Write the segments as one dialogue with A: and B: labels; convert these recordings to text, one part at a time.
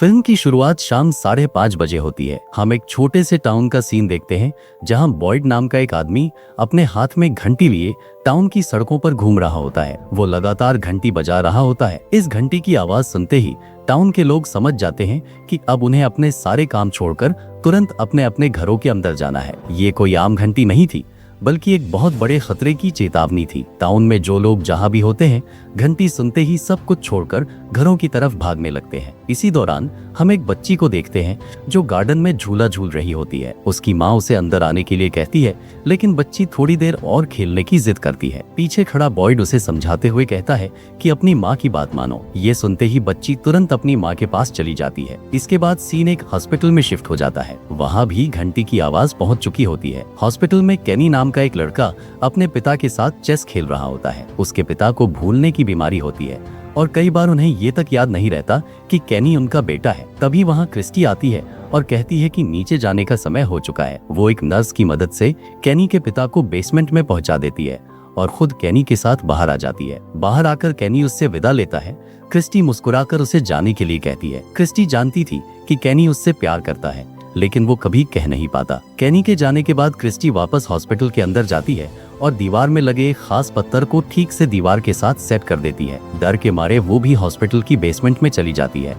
A: Film की शुरुआत शाम 5:30 बजे होती है। हम एक छोटे से टाउन का सीन देखते हैं जहां बॉयड नाम का एक आदमी अपने हाथ में घंटी लिए टाउन की सड़कों पर घूम रहा होता है। वो लगातार घंटी बजा रहा होता है। इस घंटी की आवाज सुनते ही टाउन के लोग समझ जाते हैं कि अब उन्हें अपने सारे काम छोड़कर तुरंत अपने अपने घरों के अंदर जाना है। ये कोई आम घंटी नहीं थी, बल्कि एक बहुत बड़े खतरे की चेतावनी थी। टाउन में जो लोग जहां भी होते हैं, घंटी सुनते ही सब कुछ छोड़कर घरों की तरफ भागने लगते हैं। इसी दौरान हम एक बच्ची को देखते हैं जो गार्डन में झूला झूल रही होती है। उसकी माँ उसे अंदर आने के लिए कहती है, लेकिन बच्ची थोड़ी देर और खेलने की जिद करती है। पीछे खड़ा बॉयड उसे समझाते हुए कहता है कि अपनी माँ की बात मानो। ये सुनते ही बच्ची तुरंत अपनी माँ के पास चली जाती है। इसके बाद सीन एक हॉस्पिटल में शिफ्ट हो जाता है। वहाँ भी घंटी की आवाज पहुँच चुकी होती है। हॉस्पिटल में केनी नाम का एक लड़का अपने पिता के साथ चेस खेल रहा होता है। उसके पिता को भूलने की बीमारी होती है और कई बार उन्हें ये तक याद नहीं रहता कि केनी उनका बेटा है। तभी वहाँ क्रिस्टी आती है और कहती है कि नीचे जाने का समय हो चुका है। वो एक नर्स की मदद से केनी के पिता को बेसमेंट में पहुंचा देती है और खुद केनी के साथ बाहर आ जाती है। बाहर आकर केनी उससे विदा लेता है। क्रिस्टी मुस्कुराकर उसे जाने के लिए कहती है। क्रिस्टी जानती थी कि केनी उससे प्यार करता है, लेकिन वो कभी कह नहीं पाता। केनी के जाने के बाद क्रिस्टी वापस हॉस्पिटल के अंदर जाती है और दीवार में लगे एक खास पत्थर को ठीक से दीवार के साथ सेट कर देती है। डर के मारे वो भी हॉस्पिटल की बेसमेंट में चली जाती है।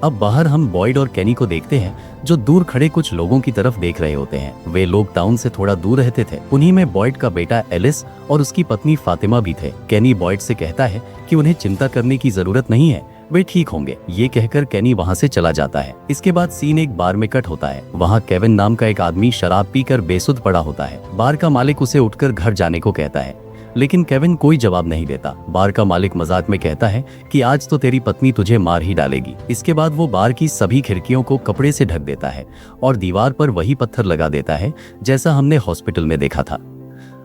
A: अब बाहर हम बॉयड और केनी को देखते हैं जो दूर खड़े कुछ लोगों की तरफ देख रहे होते हैं। वे लोग टाउन से थोड़ा दूर रहते थे। उन्हीं में बॉयड का बेटा एलिस और उसकी पत्नी फातिमा भी थे। केनी बॉयड से कहता है कि उन्हें चिंता करने की जरूरत नहीं है, वे ठीक होंगे। ये कहकर केनी वहाँ से चला जाता है। इसके बाद सीन एक बार में कट होता है। वहाँ केविन नाम का एक आदमी शराब पीकर बेसुध पड़ा होता है। बार का मालिक उसे उठकर घर जाने को कहता है, लेकिन केविन कोई जवाब नहीं देता। बार का मालिक मजाक में कहता है कि आज तो तेरी पत्नी तुझे मार ही डालेगी। इसके बाद वो बार की सभी खिड़कियों को कपड़े से ढक देता है और दीवार पर वही पत्थर लगा देता है जैसा हमने हॉस्पिटल में देखा था।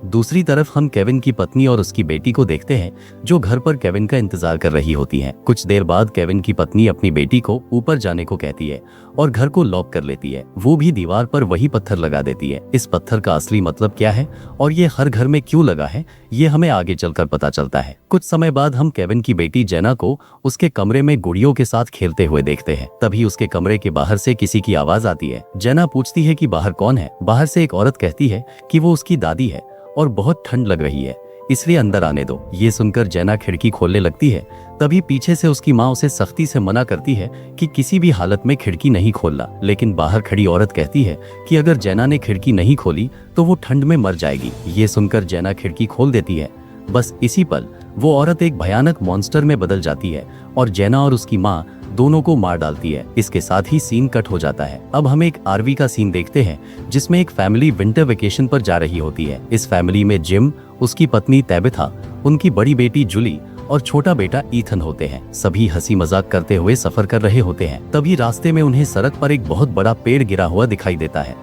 A: दूसरी तरफ हम केविन की पत्नी और उसकी बेटी को देखते हैं जो घर पर केविन का इंतजार कर रही होती हैं। कुछ देर बाद केविन की पत्नी अपनी बेटी को ऊपर जाने को कहती है और घर को लॉक कर लेती है। वो भी दीवार पर वही पत्थर लगा देती है। इस पत्थर का असली मतलब क्या है और ये हर घर में क्यों लगा है, ये हमें आगे चलकर पता चलता है। कुछ समय बाद हम केविन की बेटी जेना को उसके कमरे में गुड़ियों के साथ खेलते हुए देखते हैं। तभी उसके कमरे के बाहर से किसी की आवाज आती है। जेना पूछती है कि बाहर कौन है। बाहर से एक औरत कहती है कि वो उसकी दादी है और बहुत ठंड लग रही है, इसलिए अंदर आने दो। ये सुनकर जेना खिड़की खोलने लगती है। तभी पीछे से उसकी माँ उसे सख्ती से मना करती है कि किसी भी हालत में खिड़की नहीं खोलना। लेकिन बाहर खड़ी औरत कहती है कि अगर जेना ने खिड़की नहीं खोली तो वो ठंड में मर जाएगी। ये सुनकर जेना खिड़की खोल देती है। बस इसी पल वो औरत एक भयानक मॉन्स्टर में बदल जाती है और जेना और उसकी माँ दोनों को मार डालती है। इसके साथ ही सीन कट हो जाता है। अब हम एक आरवी का सीन देखते हैं जिसमें एक फैमिली विंटर वेकेशन पर जा रही होती है। इस फैमिली में जिम, उसकी पत्नी तैबिथा, उनकी बड़ी बेटी जूली और छोटा बेटा ईथन होते हैं। सभी हंसी मजाक करते हुए सफर कर रहे होते हैं। तभी रास्ते में उन्हें सड़क पर एक बहुत बड़ा पेड़ गिरा हुआ दिखाई देता है।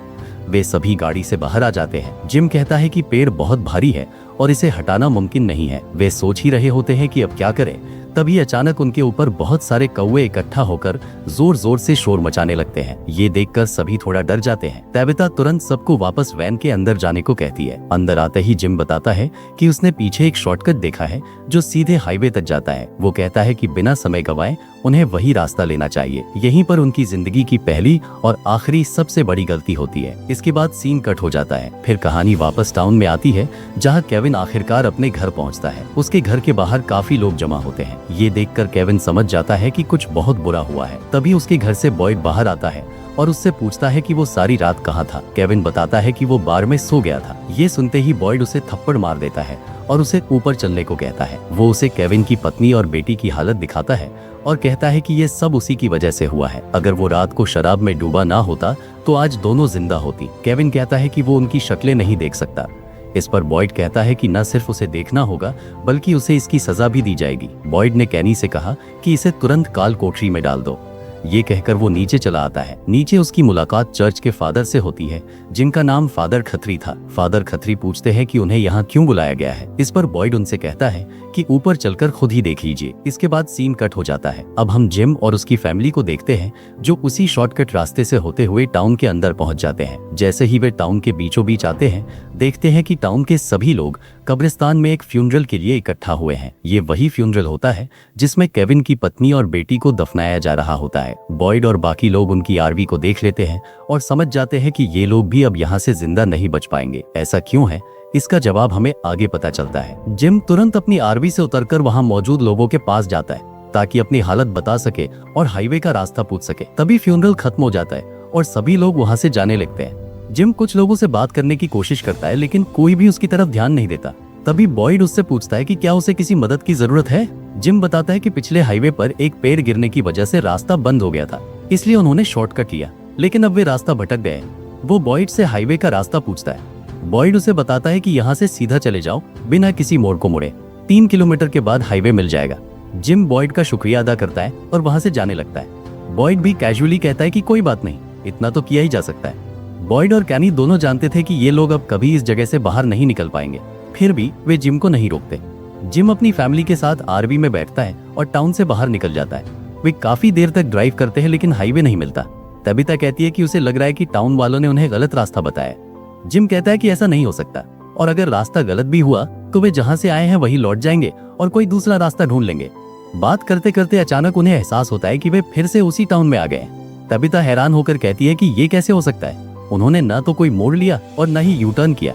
A: वे सभी गाड़ी से बाहर आ जाते हैं। जिम कहता है कि पेड़ बहुत भारी है और इसे हटाना मुमकिन नहीं है। वे सोच ही रहे होते हैं कि अब क्या करें। तभी अचानक उनके ऊपर बहुत सारे कौवे इकट्ठा होकर जोर जोर से शोर मचाने लगते हैं। ये देखकर सभी थोड़ा डर जाते हैं। तैबिता तुरंत सबको वापस वैन के अंदर जाने को कहती है। अंदर आते ही जिम बताता है कि उसने पीछे एक शॉर्टकट देखा है जो सीधे हाईवे तक जाता है। वो कहता है कि बिना समय गवाए उन्हें वही रास्ता लेना चाहिए। यहीं पर उनकी जिंदगी की पहली और आखिरी सबसे बड़ी गलती होती है। इसके बाद सीन कट हो जाता है। फिर कहानी वापस टाउन में आती है जहाँ केविन आखिरकार अपने घर पहुँचता है। उसके घर के बाहर काफी लोग जमा होते हैं। ये देखकर केविन समझ जाता है कि कुछ बहुत बुरा हुआ है। तभी उसके घर से बॉयड बाहर आता है और उससे पूछता है कि वो सारी रात कहाँ था। केविन बताता है कि वो बार में सो गया था। ये सुनते ही बॉयड उसे थप्पड़ मार देता है और उसे ऊपर चलने को कहता है। वो उसे केविन की पत्नी और बेटी की हालत दिखाता है और कहता है कि ये सब उसी की वजह से हुआ है। अगर वो रात को शराब में डूबा ना होता तो आज दोनों जिंदा होती। केविन कहता है कि वो उनकी शक्लें नहीं देख सकता। इस पर बॉयड कहता है कि न सिर्फ उसे देखना होगा बल्कि उसे इसकी सजा भी दी जाएगी। बॉयड ने केनी से कहा कि इसे तुरंत काल कोठरी में डाल दो। ये कहकर वो नीचे चला आता है। नीचे उसकी मुलाकात चर्च के फादर से होती है जिनका नाम फादर खत्री था। फादर खत्री पूछते हैं कि उन्हें यहाँ क्यों बुलाया गया है। इस पर बॉयड उनसे कहता है कि ऊपर चलकर खुद ही देख लीजिए। इसके बाद सीन कट हो जाता है। अब हम जिम और उसकी फैमिली को देखते हैं जो उसी शॉर्टकट रास्ते से होते हुए टाउन के अंदर पहुंच जाते हैं। जैसे ही वे टाउन के बीचों बीच आते हैं देखते हैं कि टाउन के सभी लोग कब्रिस्तान में एक फ्यूनरल के लिए इकट्ठा हुए हैं। ये वही फ्यूनरल होता है जिसमें केविन की पत्नी और बेटी को दफनाया जा रहा होता है। बॉयड और बाकी लोग उनकी आरवी को देख लेते हैं और समझ जाते हैं कि ये लोग भी अब यहाँ से जिंदा नहीं बच पाएंगे। ऐसा क्यों है, इसका जवाब हमें आगे पता चलता है। जिम तुरंत अपनी आरवी से उतरकर वहाँ मौजूद लोगों के पास जाता है ताकि अपनी हालत बता सके और हाईवे का रास्ता पूछ सके। तभी फ्यूनरल खत्म हो जाता है और सभी लोग वहाँ से जाने लगते हैं। जिम कुछ लोगों से बात करने की कोशिश करता है लेकिन कोई भी उसकी तरफ ध्यान नहीं देता। तभी बॉयड उससे पूछता है कि क्या उसे किसी मदद की जरूरत है। जिम बताता है कि पिछले हाईवे पर एक पेड़ गिरने की वजह से रास्ता बंद हो गया था, इसलिए उन्होंने शॉर्टकट लिया, लेकिन अब वे रास्ता भटक गए। वो बॉयड से हाईवे का रास्ता पूछता है। बॉयड उसे बताता है कि यहाँ से सीधा चले जाओ बिना किसी मोड़ को मुड़े, 3 किलोमीटर के बाद हाईवे मिल जाएगा। जिम बॉयड का शुक्रिया अदा करता है और वहाँ से जाने लगता है। बॉयड भी कैजुअली कहता है कि कोई बात नहीं, इतना तो किया ही जा सकता है। बॉयड और कैनी दोनों जानते थे कि ये लोग अब कभी इस जगह से बाहर नहीं निकल पाएंगे, फिर भी वे जिम को नहीं रोकते। जिम अपनी फैमिली के साथ आरवी में बैठता है और टाउन से बाहर निकल जाता है। वे काफी देर तक ड्राइव करते हैं लेकिन हाईवे नहीं मिलता। तबीता कहती है कि उसे लग रहा है कि टाउन वालों ने उन्हें गलत रास्ता बताया। जिम कहता है कि ऐसा नहीं हो सकता और अगर रास्ता गलत भी हुआ तो वे जहाँ से आए हैं वहीं लौट जाएंगे और कोई दूसरा रास्ता ढूंढ लेंगे। बात करते करते अचानक उन्हें एहसास होता है कि वे फिर से उसी टाउन में आ गए। तबीता हैरान होकर कहती है कि ये कैसे हो सकता है, उन्होंने न तो कोई मोड़ लिया और न ही यू टर्न किया।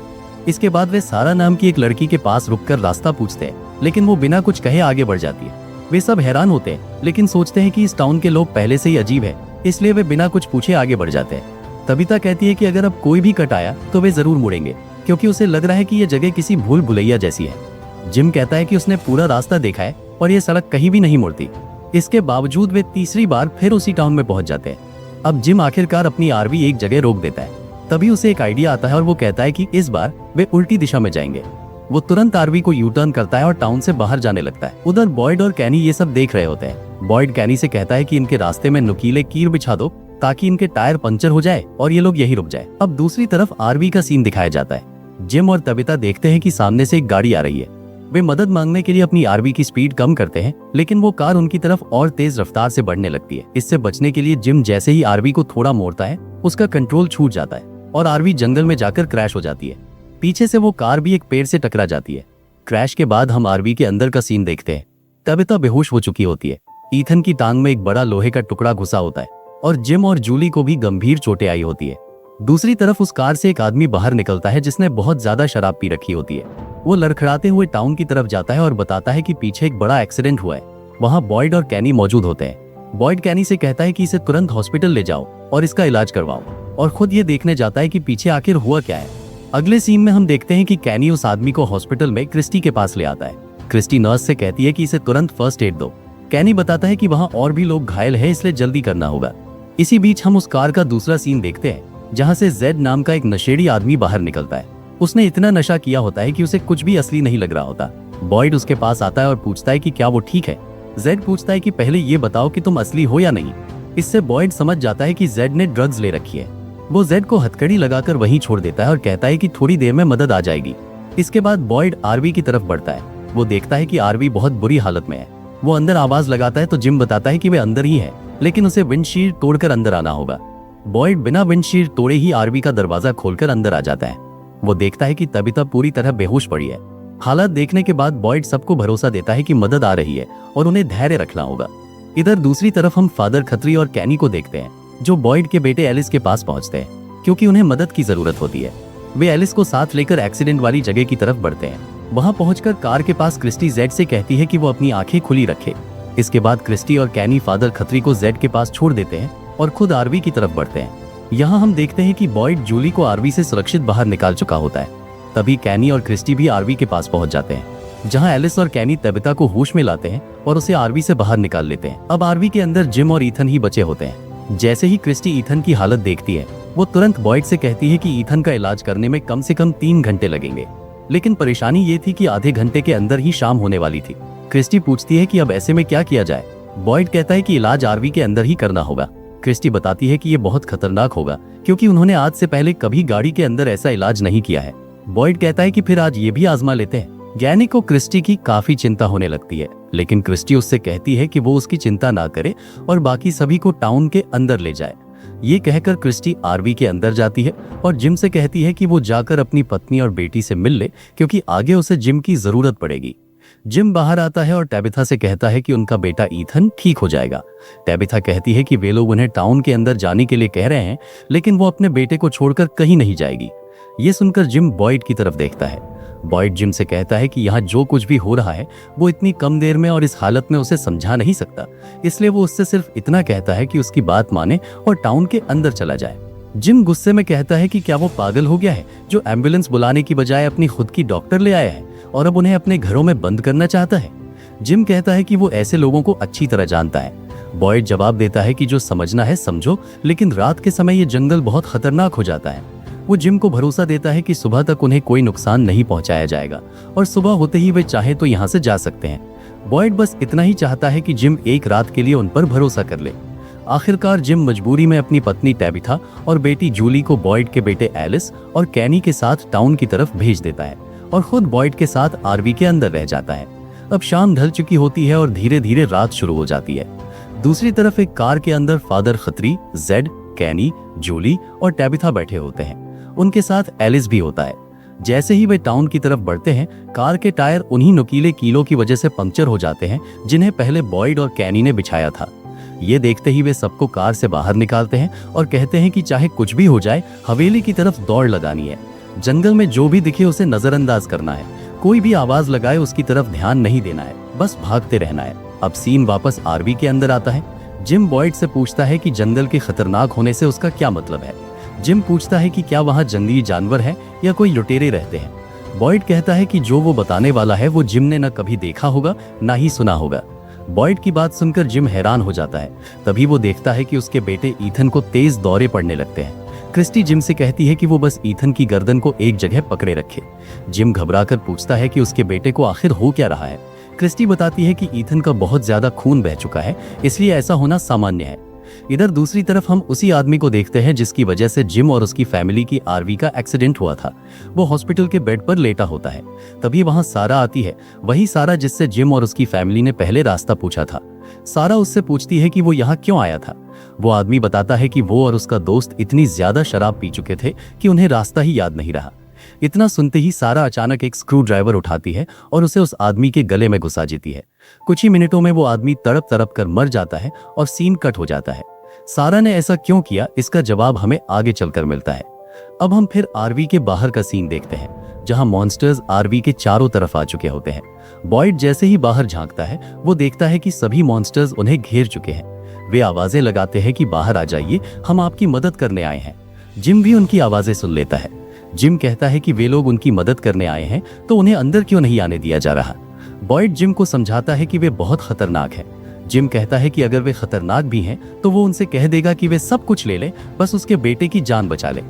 A: इसके बाद वे सारा नाम की एक लड़की के पास रुककर रास्ता पूछते हैं लेकिन वो बिना कुछ कहे आगे बढ़ जाती है। वे सब हैरान होते हैं लेकिन सोचते हैं कि इस टाउन के लोग पहले से ही अजीब है, इसलिए वे बिना कुछ पूछे आगे बढ़ जाते हैं। तबीता कहती है कि अगर अब कोई भी कट आया तो वे जरूर मुड़ेंगे क्योंकि उसे लग रहा है कि यह जगह किसी भूल भुलैया जैसी है। जिम कहता है कि उसने पूरा रास्ता देखा है और ये सड़क कहीं भी नहीं मुड़ती। इसके बावजूद वे तीसरी बार फिर उसी टाउन में पहुंच जाते हैं। अब जिम आखिरकार अपनी आरवी एक जगह रोक देता है। तभी उसे एक आइडिया आता है और वो कहता है कि इस बार वे उल्टी दिशा में जाएंगे। वो तुरंत आरवी को यू टर्न करता है और टाउन से बाहर जाने लगता है। उधर बॉयड और कैनी ये सब देख रहे होते हैं। बॉयड कैनी से कहता है कि इनके रास्ते में नुकीले कील बिछा दो ताकि इनके टायर पंचर हो जाए और ये लोग यही रुक जाए। अब दूसरी तरफ आरवी का सीन दिखाया जाता है। जिम और तबीता देखते हैं कि सामने से एक गाड़ी आ रही है। वे मदद मांगने के लिए अपनी आरवी की स्पीड कम करते हैं लेकिन वो कार उनकी तरफ और तेज रफ्तार से बढ़ने लगती है। इससे बचने के लिए जिम जैसे ही आरवी को थोड़ा मोड़ता है उसका कंट्रोल छूट जाता है और आरवी जंगल में जाकर क्रैश हो जाती है। पीछे से वो कार भी एक पेड़ से टकरा जाती है। क्रैश के बाद हम आरवी के अंदर का सीन देखते हैं। तबीता बेहोश हो चुकी होती है। ईथन की टांग में एक बड़ा लोहे का टुकड़ा घुसा होता है और जिम और जूली को भी गंभीर चोटें आई होती है। दूसरी तरफ उस कार से एक आदमी बाहर निकलता है जिसने बहुत ज्यादा शराब पी रखी होती है। वो लड़खड़ाते हुए टाउन की तरफ जाता है और बताता है कि पीछे एक बड़ा एक्सीडेंट हुआ है। वहाँ बॉयड और कैनी मौजूद होते हैं। बॉयड कैनी से कहता है कि इसे तुरंत हॉस्पिटल ले जाओ और इसका इलाज करवाओ और खुद ये देखने जाता है कि पीछे आखिर हुआ क्या है। अगले सीन में हम देखते हैं कि कैनी उस आदमी को हॉस्पिटल में क्रिस्टी के पास ले आता है। क्रिस्टी नर्स से कहती है कि इसे तुरंत फर्स्ट एड दो। कैनी बताता है कि वहाँ और भी लोग घायल है इसलिए जल्दी करना होगा। इसी बीच हम उस कार का दूसरा सीन देखते हैं जहाँ से जेड नाम का एक नशेड़ी आदमी बाहर निकलता है। उसने इतना नशा किया होता है कि उसे कुछ भी असली नहीं लग रहा होता। बॉयड उसके पास आता है और पूछता है कि क्या वो ठीक है। जेड पूछता है कि पहले ये बताओ कि तुम असली हो या नहीं। इससे बॉयड समझ जाता है कि जेड ने ड्रग्स ले रखी है। वो जेड को हथकड़ी लगाकर वहीं छोड़ देता है और कहता है कि थोड़ी देर में मदद आ जाएगी। इसके बाद बॉयड आरवी की तरफ बढ़ता है। वो देखता है कि आरवी बहुत बुरी हालत में है। वो अंदर आवाज लगाता है तो जिम बताता है कि वे अंदर ही है लेकिन उसे विंडशील्ड तोड़कर अंदर आना होगा। बॉयड बिना विंडशील्ड तोड़े ही आरवी का दरवाजा खोलकर अंदर आ जाता है। वो देखता है कि तबीता पूरी तरह बेहोश पड़ी है। हालात देखने के बाद बॉयड सबको भरोसा देता है कि मदद आ रही है और उन्हें धैर्य रखना होगा। इधर दूसरी तरफ हम फादर खत्री और कैनी को देखते हैं जो बॉयड के बेटे एलिस के पास पहुंचते हैं क्योंकि उन्हें मदद की जरूरत होती है। वे एलिस को साथ लेकर एक्सीडेंट वाली जगह की तरफ बढ़ते हैं। वहां पहुंचकर कार के पास क्रिस्टी जेड से कहती है कि वो अपनी आंखें खुली रखे। इसके बाद क्रिस्टी और कैनी फादर खत्री को जेड के पास छोड़ देते हैं और खुद आरवी की तरफ बढ़ते हैं। यहाँ हम देखते हैं कि बॉयड जूली को आरवी से सुरक्षित बाहर निकाल चुका होता है। तभी कैनी और क्रिस्टी भी आरवी के पास पहुंच जाते हैं जहां एलिस और कैनी तबीता को होश में लाते हैं और उसे आरवी से बाहर निकाल लेते हैं। अब आरवी के अंदर जिम और ईथन ही बचे होते हैं। जैसे ही क्रिस्टी ईथन की हालत देखती है वो तुरंत बॉयड से कहती है कि ईथन का इलाज करने में कम से कम 3 घंटे लगेंगे। लेकिन परेशानी ये थी कि आधे घंटे के अंदर ही शाम होने वाली थी। क्रिस्टी पूछती है कि अब ऐसे में क्या किया जाए। बॉयड कहता है कि इलाज आरवी के अंदर ही करना होगा। क्रिस्टी बताती है कि ये बहुत खतरनाक होगा क्योंकि उन्होंने आज से पहले कभी गाड़ी के अंदर ऐसा इलाज नहीं किया है। बॉयड कहता है कि फिर आज ये भी आजमा लेते हैं। गैनी को क्रिस्टी की काफी चिंता होने लगती है लेकिन क्रिस्टी उससे कहती है कि वो उसकी चिंता ना करे और बाकी सभी को टाउन के अंदर ले जाए। ये कहकर क्रिस्टी आरवी के अंदर जाती है और जिम से कहती है कि वो जाकर अपनी पत्नी और बेटी से मिल ले, क्योंकि आगे उसे जिम की जरूरत पड़ेगी। जिम बाहर आता है और टैबिथा से कहता है कि उनका बेटा ईथन ठीक हो जाएगा। टैबिथा कहती है कि वे लोग उन्हें टाउन के अंदर जाने के लिए कह रहे हैं, लेकिन वो अपने बेटे को छोड़कर कहीं नहीं जाएगी। ये सुनकर जिम बॉयड की तरफ देखता है। बॉयड जिम से कहता है कि यहाँ जो कुछ भी हो रहा है वो इतनी कम देर में और इस हालत में उसे समझा नहीं सकता, इसलिए वो उससे सिर्फ इतना कहता है कि उसकी बात माने और टाउन के अंदर चला जाए। जिम गुस्से में कहता है कि क्या वो पागल हो गया है जो एम्बुलेंस बुलाने की बजाय अपनी खुद की डॉक्टर ले आया है और अब उन्हें अपने घरों में बंद करना चाहता है। जिम कहता है कि वो ऐसे लोगों को अच्छी तरह जानता है। बॉयड जवाब देता है कि जो समझना है समझो, लेकिन रात के समय ये जंगल बहुत खतरनाक हो जाता है। वो जिम को भरोसा देता है कि सुबह तक उन्हें कोई नुकसान नहीं पहुंचाया जाएगा और सुबह होते ही वे चाहे तो यहाँ से जा सकते हैं। बॉयड बस इतना ही चाहता है कि जिम एक रात के लिए उन पर भरोसा कर ले। आखिरकार जिम मजबूरी में अपनी पत्नी टैबिथा और बेटी जूली को बॉयड के बेटे एलिस और कैनी के साथ टाउन की तरफ भेज देता है और खुद बॉयड के साथ आरवी के अंदर रह जाता है। अब शाम ढल चुकी होती है और धीरे धीरे रात शुरू हो जाती है। दूसरी तरफ एक कार के अंदर फादर खत्री, जेड, कैनी, जूली और टैबिथा बैठे होते हैं। उनके साथ एलिस भी होता है। जैसे ही वे टाउन की तरफ बढ़ते हैं, कार के टायर उन्हीं नुकीले कीलों की वजह से पंक्चर हो जाते हैं जिन्हें पहले बॉयड और कैनी ने बिछाया था। ये देखते ही वे सबको कार से बाहर निकालते हैं और कहते हैं कि चाहे कुछ भी हो जाए, हवेली की तरफ दौड़ लगानी है। जंगल में जो भी दिखे उसे नजरअंदाज करना है, कोई भी आवाज लगाए उसकी तरफ ध्यान नहीं देना है, बस भागते रहना है। अब सीन वापस आरवी के अंदर आता है। जिम बॉयड से पूछता है कि जंगल के खतरनाक होने से उसका क्या मतलब है। जिम पूछता है कि क्या वहाँ जंगली जानवर है या कोई लुटेरे रहते हैं। बॉयड कहता है कि जो वो बताने वाला है वो जिम ने न कभी देखा होगा ना ही सुना होगा। बॉयड की बात सुनकर जिम हैरान हो जाता है। तभी वो देखता है कि उसके बेटे ईथन को तेज दौरे पड़ने लगते हैं। क्रिस्टी जिम से कहती है कि वो बस ईथन की गर्दन को एक जगह पकड़े रखे। जिम घबराकर पूछता है कि उसके बेटे को आखिर हो क्या रहा है। क्रिस्टी बताती है कि ईथन का बहुत ज्यादा खून बह चुका है, इसलिए ऐसा होना सामान्य है। इधर दूसरी तरफ हम उसी आदमी को देखते हैं जिसकी वजह से जिम और उसकी फैमिली की आरवी का एक्सीडेंट हुआ था। वो हॉस्पिटल के बेड पर लेटा होता है। तभी वहां सारा आती है, वही सारा जिससे जिम और उसकी फैमिली ने पहले रास्ता पूछा था। सारा उससे पूछती है कि वो यहाँ क्यों आया था। वो आदमी बताता है कि वो और उसका दोस्त इतनी ज्यादा शराब पी चुके थे कि उन्हें रास्ता ही याद नहीं रहा। इतना सुनते ही सारा अचानक एक स्क्रू ड्राइवर उठाती है और उसे उस आदमी के गले में घुसा देती है। कुछ ही मिनटों में वो आदमी तड़प तड़प कर मर जाता है और सीन कट हो जाता है। सारा ने ऐसा क्यों किया, इसका जवाब हमें आगे चलकर मिलता है। अब हम फिर आरवी के बाहर का सीन देखते हैं, जहां मॉन्स्टर्स आरवी के चारों तरफ आ चुके होते हैं। बॉयड जैसे ही बाहर झांकता है, वो देखता है कि सभी मॉन्स्टर्स उन्हें घेर चुके हैं। वे आवाजें लगाते हैं कि बाहर आ जाइए, हम आपकी मदद करने आए हैं। जिम भी उनकी आवाजें सुन लेता है। जिम कहता है कि वे लोग उनकी मदद करने आए हैं तो उन्हें अंदर क्यों नहीं आने दिया जा रहा। बॉयड जिम को समझाता है कि वे बहुत खतरनाक हैं। जिम कहता है कि अगर वे खतरनाक भी हैं तो वो उनसे कह देगा कि वे सब कुछ ले ले, बस उसके बेटे की जान बचा ले।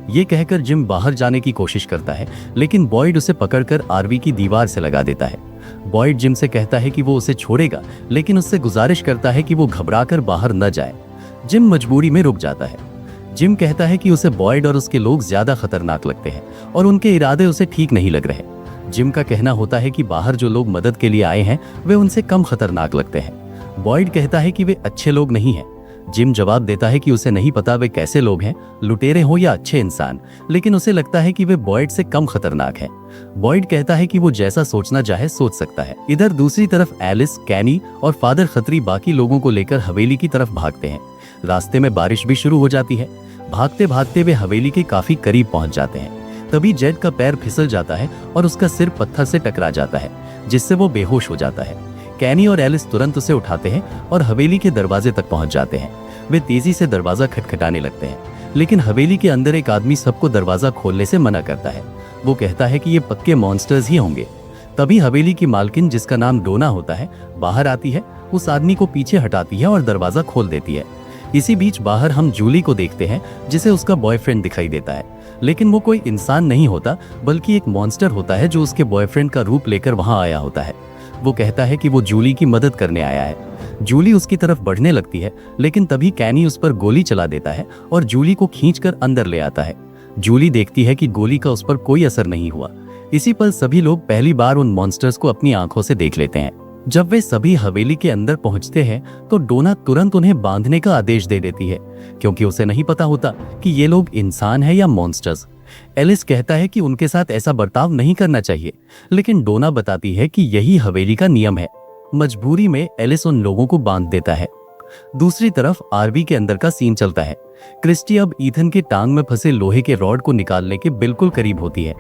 A: ये कहकर जिम बाहर जाने की कोशिश करता है, लेकिन बॉयड उसे पकड़कर आरवी की दीवार से लगा देता है। बॉयड जिम से कहता है कि वो उसे छोड़ेगा, लेकिन उससे गुजारिश करता है कि वो घबराकर बाहर न जाए। जिम मजबूरी में रुक जाता है। जिम कहता है कि उसे बॉयड और उसके लोग ज्यादा खतरनाक लगते हैं और उनके इरादे उसे ठीक नहीं लग रहे। जिम का कहना होता है कि बाहर जो लोग मदद के लिए आए हैं वे उनसे कम खतरनाक लगते हैं। बॉयड कहता है कि वे अच्छे लोग नहीं हैं। जिम जवाब देता है कि उसे नहीं पता वे कैसे लोग हैं, लुटेरे हो या अच्छे इंसान, लेकिन उसे लगता है कि वे बॉयड से कम खतरनाक हैं। बॉयड कहता है कि वो जैसा सोचना चाहे सोच सकता है। इधर दूसरी तरफ एलिस, कैनी और फादर खत्री बाकी लोगों को लेकर हवेली की तरफ भागते हैं। रास्ते में बारिश भी शुरू हो जाती है। भागते भागते वे हवेली के काफी करीब पहुंच जाते हैं। तभी जेड का पैर फिसल जाता है और उसका सिर पत्थर से टकरा जाता है, जिससे वो बेहोश हो जाता है। कैनी और एलिस तुरंत उसे उठाते हैं और हवेली के दरवाजे तक पहुंच जाते हैं। वे तेजी से दरवाजा खटखटाने लगते हैं, लेकिन हवेली के अंदर एक आदमी सबको दरवाजा खोलने से मना करता है। वो कहता है कि ये पक्के मॉन्स्टर्स ही होंगे। तभी हवेली की मालकिन, जिसका नाम डोना होता है, बाहर आती है, उस आदमी को पीछे हटाती है और दरवाजा खोल देती है। इसी बीच बाहर हम जूली को देखते हैं, जिसे उसका बॉयफ्रेंड दिखाई देता है, लेकिन वो कोई इंसान नहीं होता बल्कि एक मॉन्स्टर होता है जो उसके बॉयफ्रेंड का रूप लेकर वहां आया होता है। वो कहता है कि वो जूली की मदद करने आया है। जूली उसकी तरफ बढ़ने लगती है, लेकिन तभी कैनी उस पर गोली चला देता है और जूली को खींचकर अंदर ले आता है। जूली देखती है कि गोली का उस पर कोई असर नहीं हुआ। इसी पल सभी लोग पहली बार उन मॉन्स्टर्स को अपनी आंखों से देख लेते हैं। जब वे सभी हवेली के अंदर पहुंचते हैं तो डोना तुरंत उन्हें बांधने का आदेश दे देती है, क्योंकि उसे नहीं पता होता कि ये लोग इंसान हैं या मॉन्स्टर्स। एलिस कहता है कि उनके साथ ऐसा बर्ताव नहीं करना चाहिए, लेकिन डोना बताती है कि यही हवेली का नियम है। मजबूरी में एलिस उन लोगों को बांध देता है। दूसरी तरफ आरवी के अंदर का सीन चलता है। क्रिस्टी अब ईथन के टांग में फंसे लोहे के रॉड को निकालने के बिल्कुल करीब होती है।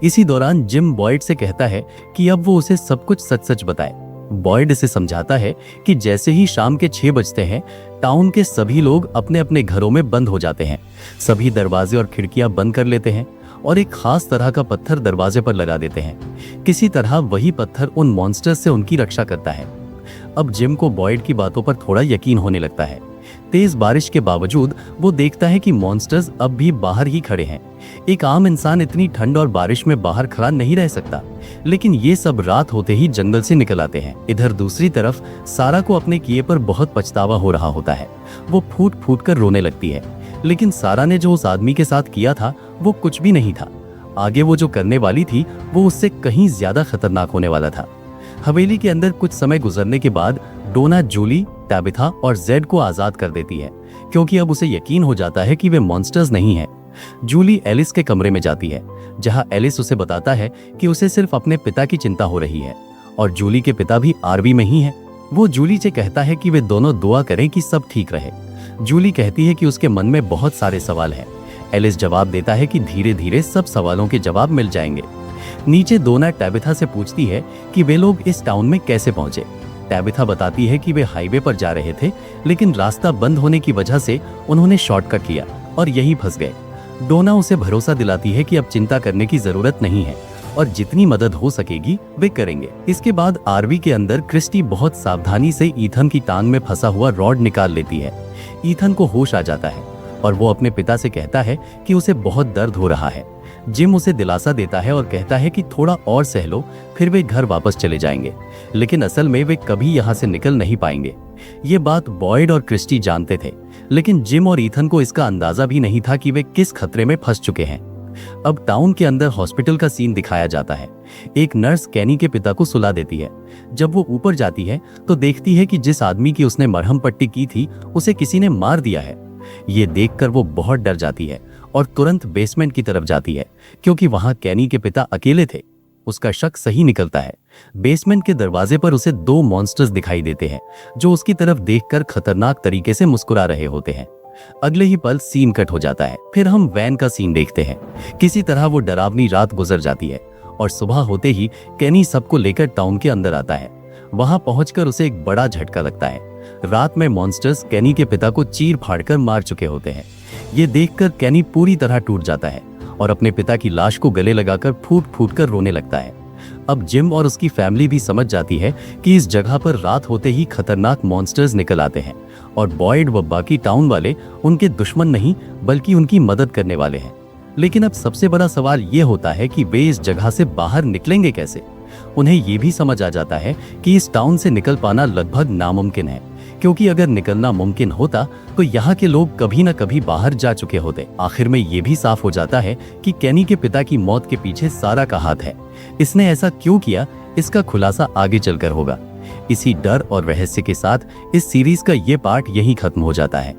A: इसी दौरान जिम बॉयड से कहता है कि अब वो उसे सब कुछ सच सच बताए। बॉयड इसे समझाता है कि जैसे ही शाम के 6 बजते हैं, टाउन के सभी लोग अपने अपने घरों में बंद हो जाते हैं। सभी दरवाजे और खिड़कियां बंद कर लेते हैं और एक खास तरह का पत्थर दरवाजे पर लगा देते हैं। किसी तरह वही पत्थर उन मॉन्स्टर्स से उनकी रक्षा करता है। अब जिम को बॉयड की बातों पर थोड़ा यकीन होने लगता है। तेज बारिश के बावजूद वो देखता है कि मॉन्स्टर्स अब भी बाहर ही खड़े हैं। एक आम इंसान इतनी ठंड और बारिश में बाहर खड़ा नहीं रह सकता, लेकिन ये सब रात होते ही जंगल से निकल आते हैं। इधर दूसरी तरफ सारा को अपने किए पर बहुत पछतावा हो रहा होता है। वो फूट फूट कर रोने लगती है, लेकिन सारा ने जो उस आदमी के साथ किया था वो कुछ भी नहीं था। आगे वो जो करने वाली थी वो उससे कहीं ज्यादा खतरनाक होने वाला था। हवेली के अंदर कुछ समय गुजरने के बाद डोना जूली, टैबिथा और जेड को आजाद कर देती है, क्योंकि अब उसे यकीन हो जाता है कि वे मॉन्स्टर्स नहीं हैं। जूली एलिस के कमरे में जाती है, जहां एलिस उसे बताता है कि उसे सिर्फ अपने पिता की चिंता हो रही है और जूली के पिता भी आरवी में ही हैं। वो जूली से कहता है कि वे दोनों दुआ करें कि सब ठीक रहे। जूली कहती है कि उसके मन में बहुत सारे सवाल हैं। एलिस जवाब देता है कि धीरे धीरे सब सवालों के जवाब मिल जाएंगे। नीचे डोना टैबिथा से पूछती है कि वे लोग इस टाउन में कैसे पहुंचे। टैबिथा बताती है कि वे हाईवे पर जा रहे थे, लेकिन रास्ता बंद होने की वजह से उन्होंने शॉर्टकट किया और यहीं फंस गए। डोना उसे भरोसा दिलाती है कि अब चिंता करने की जरूरत नहीं है और जितनी मदद हो सकेगी वे करेंगे। इसके बाद आरवी के अंदर क्रिस्टी बहुत सावधानी से ईथन की टांग में फंसा हुआ रॉड निकाल लेती है। ईथन को होश आ जाता है और वो अपने पिता से कहता है कि उसे बहुत दर्द हो रहा है। जिम उसे दिलासा देता है और कहता है कि थोड़ा और सह लो, फिर वे घर वापस चले जाएंगे, लेकिन असल में वे कभी यहाँ से निकल नहीं पाएंगे। ये बात बॉयड और क्रिस्टी जानते थे, लेकिन जिम और ईथन को इसका अंदाजा भी नहीं था कि वे किस खतरे में फंस चुके हैं। अब टाउन के अंदर हॉस्पिटल का सीन दिखाया जाता है। एक नर्स कैनी के पिता को सुला देती है। जब वो ऊपर जाती है तो देखती है कि जिस आदमी की उसने मरहम पट्टी की थी उसे किसी ने मार दिया है। ये देखकर वो बहुत डर जाती है और तुरंत बेसमेंट की तरफ जाती है, क्योंकि वहां कैनी के पिता अकेले थे। उसका शक सही निकलता है। बेसमेंट के दरवाजे पर उसे 2 मॉन्स्टर्स दिखाई देते हैं, जो उसकी तरफ देखकर खतरनाक तरीके से मुस्कुरा रहे होते हैं। अगले ही पल सीन कट हो जाता है। फिर हम वैन का सीन देखते हैं। किसी तरह वो डरावनी रात गुजर जाती है और सुबह होते ही कैनी सबको लेकर टाउन के अंदर आता है। वहां पहुंचकर उसे एक बड़ा झटका लगता है। रात में मॉन्स्टर्स कैनी के पिता को चीर फाड़कर मार चुके होते हैं। ये देखकर कैनी पूरी तरह टूट जाता है और अपने पिता की लाश को गले लगाकर फूट फूट कर रोने लगता है। अब जिम और उसकी फैमिली भी समझ जाती है कि इस जगह पर रात होते ही खतरनाक मॉन्स्टर्स निकल आते हैं और बॉयड व बाकी टाउन वाले उनके दुश्मन नहीं बल्कि उनकी मदद करने वाले हैं। लेकिन अब सबसे बड़ा सवाल ये होता है कि वे इस जगह से बाहर निकलेंगे कैसे। उन्हें ये भी समझ आ जाता है कि इस टाउन से निकल पाना लगभग नामुमकिन है, क्योंकि अगर निकलना मुमकिन होता तो यहाँ के लोग कभी न कभी बाहर जा चुके होते। आखिर में ये भी साफ हो जाता है कि कैनी के पिता की मौत के पीछे सारा का हाथ है। इसने ऐसा क्यों किया, इसका खुलासा आगे चलकर होगा। इसी डर और रहस्य के साथ इस सीरीज का ये पार्ट यहीं खत्म हो जाता है।